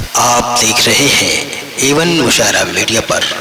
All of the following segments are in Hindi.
आप देख रहे हैं एवन मुशायरा मीडिया पर।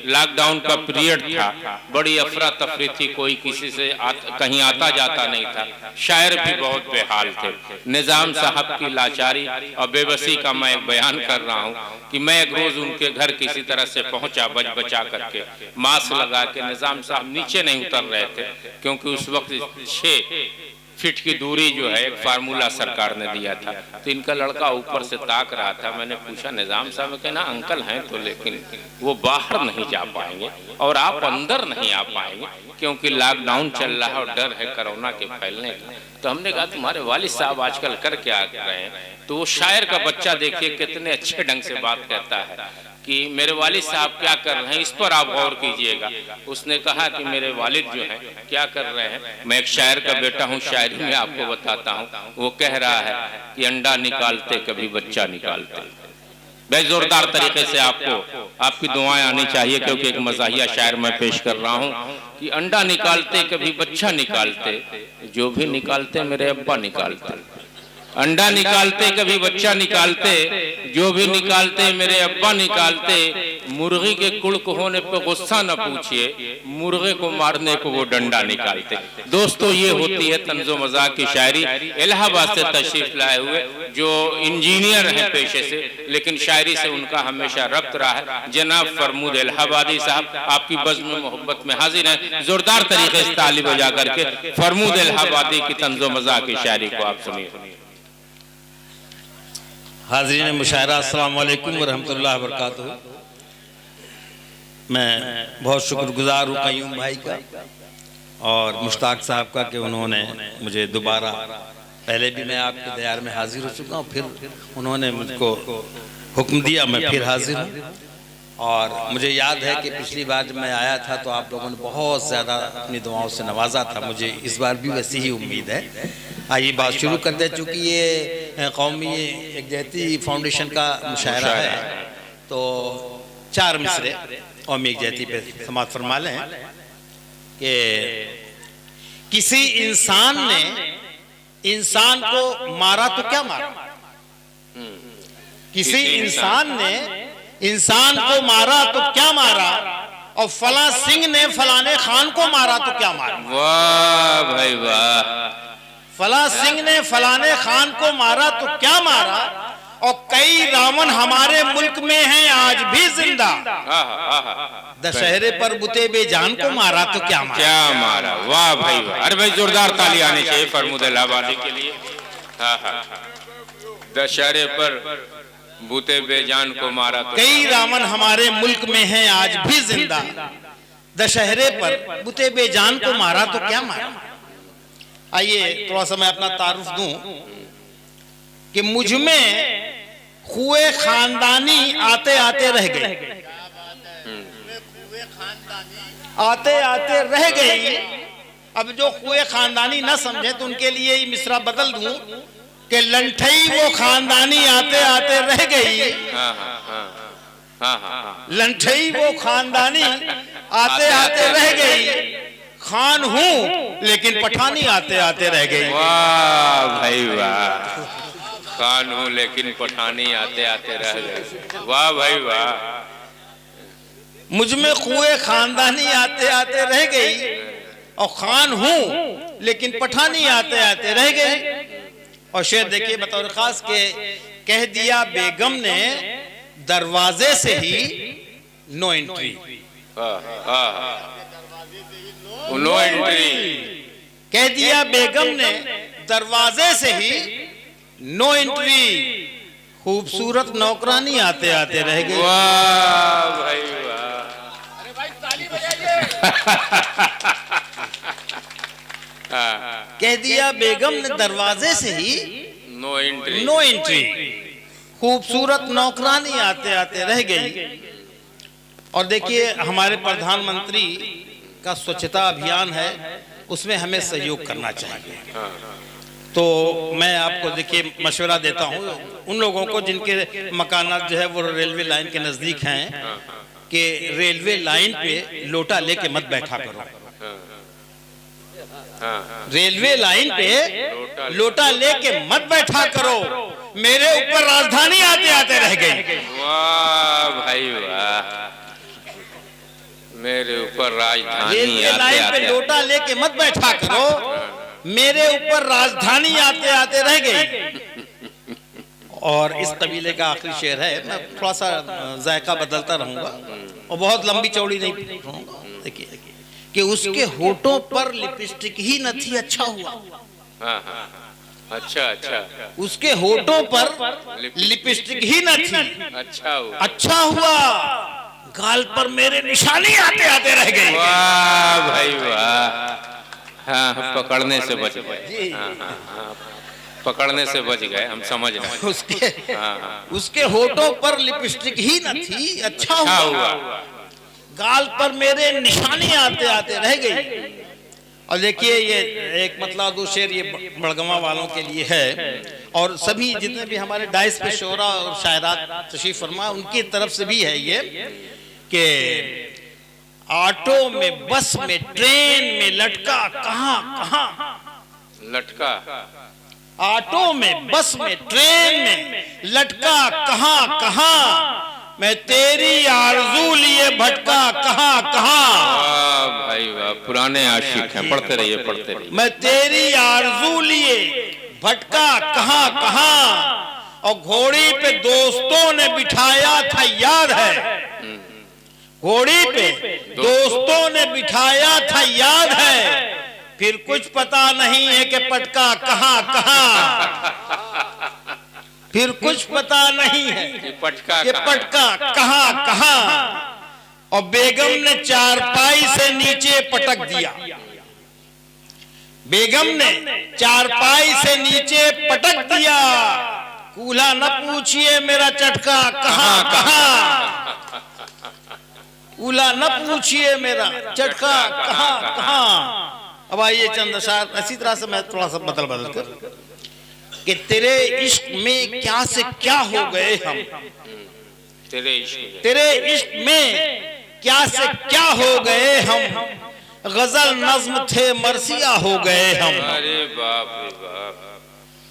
लॉकडाउन का पीरियड था, बड़ी अफरा तफरी थी, कोई किसी से कहीं आता जाता नहीं था। शायर भी बहुत बेहाल थे। निज़ाम साहब की लाचारी और बेबसी का मैं बयान कर रहा हूँ कि मैं एक रोज उनके घर किसी तरह से पहुंचा, बचा करके मास्क लगा के। निज़ाम साहब नीचे नहीं उतर रहे थे क्योंकि उस वक्त 6 फीट की दूरी जो है एक फार्मूला सरकार ने दिया था। तो इनका लड़का ऊपर से ताक रहा था। मैंने पूछा निज़ाम साहब के ना अंकल हैं तो, लेकिन वो बाहर नहीं जा पाएंगे और आप अंदर नहीं आ पाएंगे क्योंकि लॉकडाउन चल रहा है और डर है कोरोना के फैलने का। तो हमने कहा तुम्हारे वालिद साहब आजकल कर क्या रहे हैं? तो वो शायर का बच्चा देखिए कितने अच्छे ढंग से बात कहता है कि मेरे वालिद साहब क्या कर रहे हैं, इस पर आप गौर कीजिएगा। उसने कहा कि मेरे वालिद जो हैं क्या कर रहे हैं, मैं एक शायर का बेटा हूँ, शायरी में आपको बताता हूँ। वो कह रहा है कि अंडा निकालते कभी बच्चा निकालते। बहुत जोरदार तरीके से आपको आपकी दुआएं आनी चाहिए क्योंकि एक मज़ाहिया शायर मैं पेश कर रहा हूँ कि अंडा निकालते कभी बच्चा निकालते, जो भी निकालते मेरे अब्बा निकालते। अंडा निकालते कभी बच्चा निकालते, जो भी निकालते मेरे अब्बा निकालते। मुर्गी के कुड़क होने पे गुस्सा न पूछिए, मुर्गे को मारने को वो डंडा निकालते। दोस्तों, ये होती है तंज़ो मज़ाक की शायरी। इलाहाबाद से तशरीफ लाए हुए जो इंजीनियर हैं पेशे से, लेकिन शायरी से उनका हमेशा रब्त रहा है, जनाब फरमूद इलाहाबादी साहब आपकी बज़्म मोहब्बत में हाजिर हैं। जोरदार तरीके से ताली बजा करके फरमूद इलाहाबादी की तंज़ो मज़ाक की शायरी को आप सुनिए। हाज़रीन मुशायरा, अस्सलाम वालेकुम व रहमतुल्लाहि व बरकातुहू। मैं बहुत शुक्रगुजार हूँ क़य्यूम भाई का और मुश्ताक साहब का कि उन्होंने मुझे दोबारा, पहले भी मैं आपके दयार में हाजिर हो चुका हूँ, फिर उन्होंने मुझको हुक्म दिया, मैं फिर हाजिर हूँ। और मुझे याद है कि पिछली बार जब मैं आया था तो आप लोगों ने बहुत ज़्यादा अपनी दुआओं से नवाजा था। मुझे इस बार भी वैसी ही उम्मीद है। आइए बात शुरू कर दे। चूँकि ये कौमी यकजहती फाउंडेशन का मुशायरा है तो 4 मिसरे कौमी यकजहती पे समाअत फरमा लें कि किसी इंसान ने इंसान को मारा तो क्या मारा, किसी इंसान ने इंसान को मारा तो क्या मारा, और फला सिंह ने फलाने खान को मारा तो क्या मारा। वाह भाई वाह। फला सिंह ने फलाने खान को मारा तो क्या मारा, और कई रावण हमारे मुल्क में हैं आज भी जिंदा। दशहरे पर बुते बेजान को मारा तो क्या मारा, क्या मारा। वाह भाई वाह। अरे भाई जोरदार ताली आनी चाहिए फरमूद इलाहाबादी के लिए। दशहरे पर बूते बेजान को मारा तो कई रावण हमारे मुल्क में हैं आज भी जिंदा। दशहरे पर बुते बेजान को मारा तो क्या मारा। आइए थोड़ा सा मैं अपना तारुफ दूं कि मुझ में खुए खानदानी आते आते रह गई, आते आते रह गई। अब जो खुए खानदानी ना समझे तो उनके लिए ये मिसरा बदल दूं कि लंठई वो खानदानी आते आते रह गई। लंठई वो खानदानी आते आते रह गई। खान हूं लेकिन पठानी आते आते रह गई। वाह भाई वाह। खान हूं लेकिन पठानी आते आते रह गई। वाह भाई वाह। मुझ में खुए खानदानी आते आते रह गई और खान हूं लेकिन पठानी आते आते रह गई। और शेर देखिए बतौर खास के कह दिया बेगम ने दरवाजे से ही नो एंट्री। नो एंट्री कह दिया बेगम ने दरवाजे से ही नो एंट्री। खूबसूरत नौकरानी आते आते रह गई। वाह भाई वाह। अरे भाई ताली बजाइए। कह दिया बेगम ने दरवाजे से ही नो एंट्री। No entry. खूबसूरत नौकरानी आते आते रह गई। और देखिए हमारे प्रधानमंत्री का स्वच्छता अभियान है, उसमें हमें सहयोग करना चाहिए। तो मैं आपको देखिए मशवरा देता हूँ उन लोगों को जिनके मकानात जो है वो रेलवे लाइन के नज़दीक हैं कि रेलवे लाइन पे लोटा लेके मत बैठा करो। हाँ, रेलवे लाइन पे लोटा लेके मत बैठा करो, मेरे ऊपर राजधानी आते आते रह गई। वाह भाई वाह, मेरे ऊपर राजधानी रेलवे आते लाइन पे आते लोटा लेके मत बैठा करो, मेरे ऊपर राजधानी आते आते रह गई। और इस कबीले का आखिरी शेर है, मैं थोड़ा सा जायका बदलता रहूंगा और बहुत लंबी चौड़ी नहीं रहूंगा। देखिए कि उसके होठों पर लिपस्टिक ही न थी, अच्छा हुआ। हाँ, हाँ, अच्छा अच्छा, उसके होठों पर लिपस्टिक ही न थी, अच्छा हुआ, अच्छा हुआ। गाल पर मेरे निशानी आते आते रह गई। वाह भाई वाह, हाँ, पकड़ने से बच गए। हाँ, हाँ, हाँ, पकड़ने से बच गए, हम समझ रहे हैं। उसके हाँ, हाँ, उसके होठों पर लिपस्टिक ही न थी, अच्छा अच्छा हुआ। हुआ, गाल पर मेरे निशानी आते आते रह गई। और देखिए ये एक मतलब दो शेर ये बड़गमा वालों के लिए है, और सभी जितने भी हमारे डाइस पे शोरा और शायरात तशरीफ फरमा उनकी तरफ से भी है ये कि ऑटो में, बस में, ट्रेन में लटका कहां कहां, लटका, ऑटो में, बस में, ट्रेन में लटका कहां कहां, मैं तेरी आरज़ू लिए भटका कहां कहां। वाह भाई वाह, पुराने आशिक हैं, पढ़ते रहिए पढ़ते रहिए। मैं तेरी आरज़ू लिए भटका कहां कहां, और घोड़ी पे दोस्तों ने बिठाया था याद है, घोड़ी पे दोस्तों ने बिठाया था याद है, फिर कुछ पता नहीं है कि पटका कहां कहां, फिर कुछ पता नहीं है ये पटका कि पटका कहां कहां। और बेगम ने चारपाई से नीचे पटक दिया, बेगम ने चारपाई से नीचे पटक दिया, कूल्हा न पूछिए मेरा चटका कहां कहां, कूल्हा न पूछिए मेरा चटका कहां कहां। अब आइए चंद अशार इसी तरह से मैं थोड़ा सा बदल बदल कर कि तेरे इश्क में क्या से क्या हो गए हम, तेरे इश्क, तेरे इश्क में क्या से क्या हो गए हम, गजल नज्म थे मरसिया हो गए हम, अरे बाप रे बाप,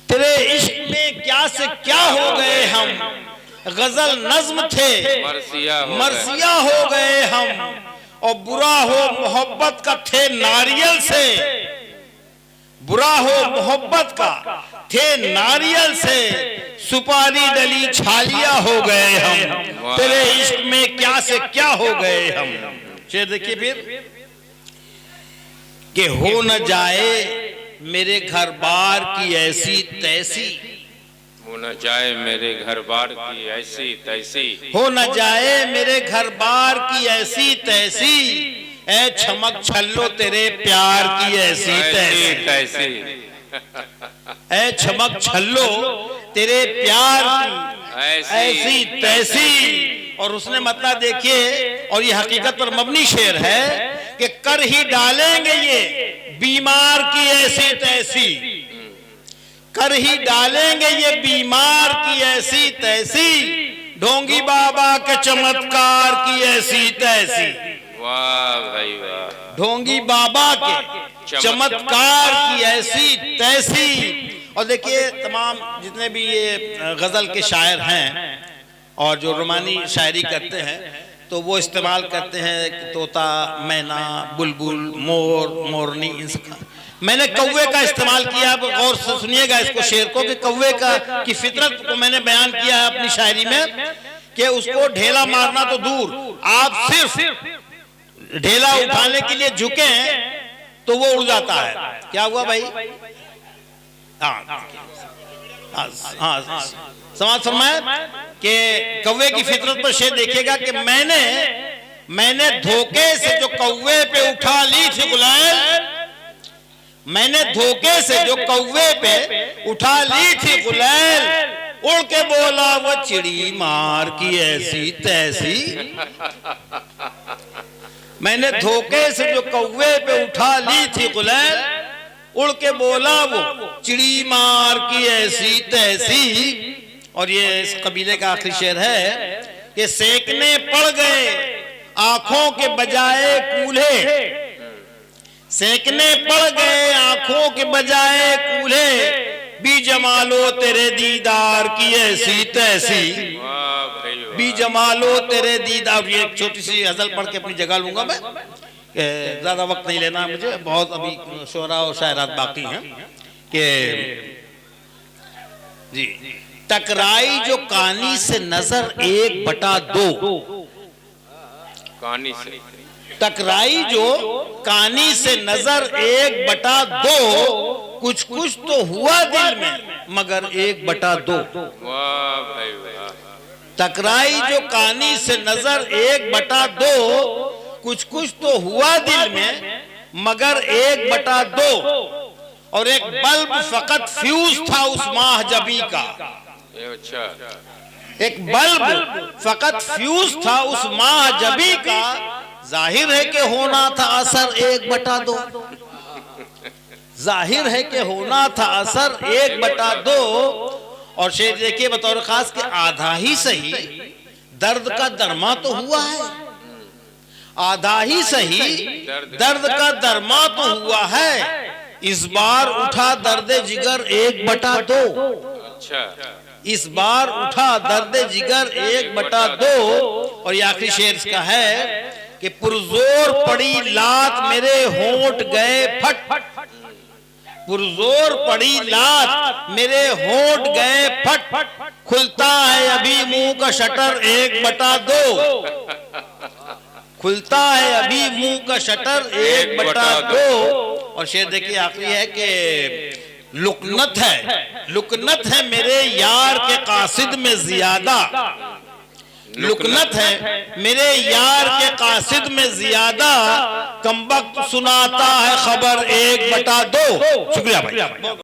तेरे इश्क में क्या से क्या हो गए हम, गजल नज्म थे मरसिया हो गए हम, और बुरा हो मोहब्बत का थे नारियल से, बुरा हो मोहब्बत का थे नारियल से, सुपारी डली छालिया हो गए हम, तेरे इश्क में क्या से क्या हो गए हम। शेर देखिए फिर कि हो न जाए मेरे घर बार की ऐसी तैसी, हो न जाए मेरे घर बार की ऐसी तैसी, हो न जाए मेरे घर बार की ऐसी तैसी, ऐ छमक छल्लो तेरे प्यार की ऐसी तैसी, ऐ छमक छल्लो तेरे प्यार की ऐसी तैसी। और उसने मतलब देखिए, और ये हकीकत पर मबनी शेर है कि कर ही डालेंगे ये बीमार की ऐसी तैसी, कर ही डालेंगे ये बीमार की ऐसी तैसी, ढोंगी बाबा के चमत्कार की ऐसी तैसी। वाह भाई वाह, ढोंगी बाबा के चमत्कार की ऐसी तैसी। और देखिए तमाम जितने भी ये गजल के शायर हैं और जो रोमानी शायरी करते हैं तो वो इस्तेमाल करते हैं तोता, मैना, बुलबुल, मोर, मोरनी, इन सब। मैंने कौवे का इस्तेमाल किया, आप गौर से सुनिएगा इसको शेर को, कि कौवे की फितरत को मैंने बयान किया है अपनी शायरी में कि उसको ढेला मारना तो दूर, आप सिर्फ ढेला उठाने के लिए झुके तो वो उड़ जाता है। क्या हुआ भाई? हाँ, समाज फरमाए कि कौवे की फितरत पर शेर देखिएगा कि मैंने धोखे से जो कौवे पे उठा ली थी गुलाल, मैंने धोखे से जो कौवे पे उठा ली थी गुलाल, उड़ के बोला वो चिड़ी मार की ऐसी तैसी। मैंने धोखे से जो कौवे पे उठा ली थी गुलाल, उड़ के बोला वो चिड़ी मार की ऐसी तैसी। और ये इस कबीले का आखिरी शेर है कि सेकने पड़ गए आंखों के बजाय कूल्हे, सेकने पड़ गए आंखों के बजाय कूल्हे, भी जमालो तेरे दीदार की ऐसी तैसी, वाह भाई वाह। भी जमालो तेरे दीदार। ये एक छोटी सी गजल पढ़ के अपनी जगह लूंगा मैं, ज्यादा वक्त नहीं लेना मुझे, बहुत अभी शोरा और शायरात बाकी हैं। कि जी, टकराई जो कानी से नजर 1/2, कहानी से टकराई जो कानी से नजर 1/2, कुछ कुछ तो हुआ दिल में मगर 1/2। वाह भाई वाह। टकराई जो कानी से नजर 1/2, कुछ कुछ तो हुआ दिल में मगर 1/2। और एक बल्ब फकत फ्यूज था उस माहजबी का, अच्छा, एक बल्ब फकत फ्यूज था उस माहजबी का, जाहिर है कि होना था असर 1/2, जाहिर है कि होना था असर 1/2। और शेर देखिए बतौर खास के आधा ही सही दर्द का दरमा तो हुआ है, आधा ही सही दर्द का दरमा तो हुआ है, इस बार उठा दर्द जिगर 1/2। अच्छा, इस बार उठा दर्द जिगर 1/2। और ये आखिरी शेर इसका है कि पुरजोर पड़ी लात मेरे होंठ गए फट, पुरजोर पड़ी लात मेरे होंठ गए फट, खुलता है अभी मुंह का शटर 1/2, खुलता है अभी मुंह का शटर 1/2। और शेर देखिए आखिरी है कि लुकनत है, लुकनत है मेरे यार के कासिद में ज्यादा, लुकनत है मेरे यार के कासिद में ज्यादा, कमबख्त सुनाता है खबर 1/2। शुक्रिया भाई।